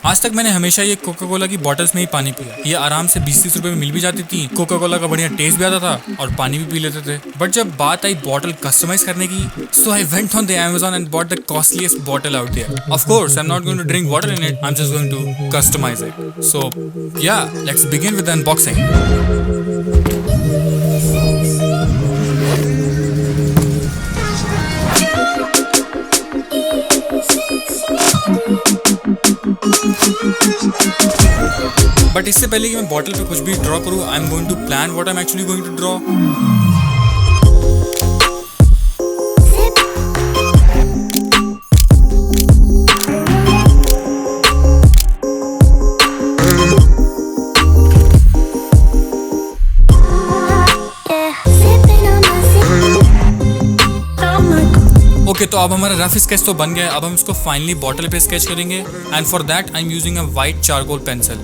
आज तक मैंने हमेशा ये कोका कोला की बॉटल्स में ही पानी पिया। ये आराम से 20-30 रुपए में मिल भी जाती थी, कोका कोला का बढ़िया टेस्ट भी आता था और पानी भी पी लेते थे। बट जब बात आई बॉटल कस्टमाइज करने की, so I went on the Amazon and bought the costliest bottle out there. Of course, I'm not going to drink water in it. I'm just going to customize it. So yeah, let's begin with the unboxing. But इससे पहले कि मैं bottle पे कुछ भी draw करूँ, I am going to plan what I am actually going to draw. Okay, तो अब हमारा रफ स्केच तो बन गया है। अब हम इसको फाइनली बॉटल पे स्केच करेंगे and for that I am using a white charcoal pencil.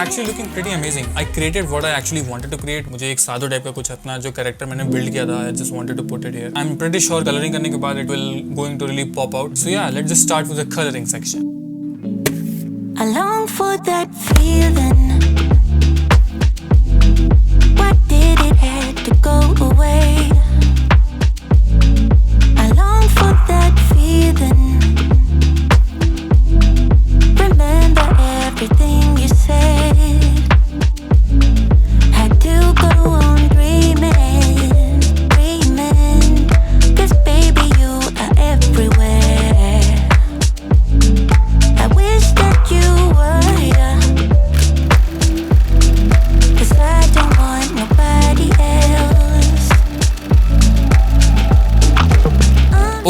Actually looking pretty amazing. I created what I actually wanted to create. मुझे एक सादो टाइप का कुछ अपना जो कैरेक्टर मैंने बिल्ड किया था, I just wanted to put it here. I'm pretty sure coloring करने के बाद it will going to really pop out. So yeah, let's just start with the coloring section. I long for that feeling. Why did it have to go away? I long for that feeling. Remember everything you said.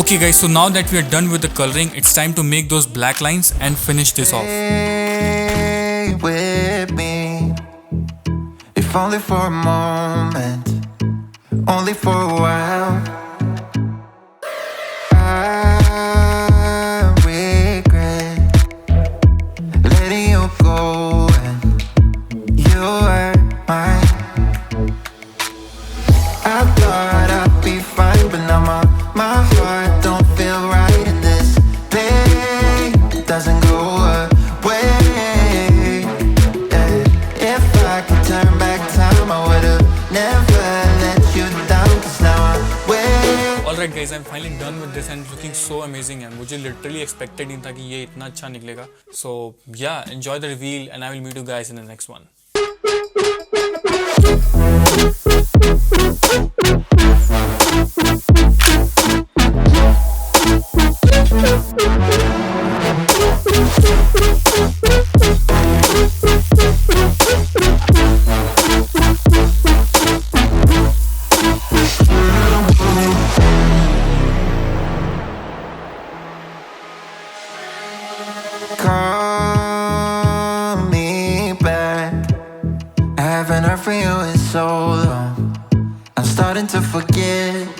Okay guys, so now that we are done with the coloring, it's time to make those black lines and finish this off. Stay with me, if only for a moment, only for a while. I regret letting you go and you were mine. I thought I'd be fine, but now my heart don't feel right, and this pain doesn't go away. If I could turn back time, I would've never let you down, 'cause now I'm waiting. Alright guys, I'm finally done with this and it's looking so amazing and मुझे literally expected नहीं था कि ये इतना अच्छा निकलेगा. So yeah, enjoy the reveal and I will meet you guys in the next one. Call me back, I haven't heard from you in so long. I'm starting to forget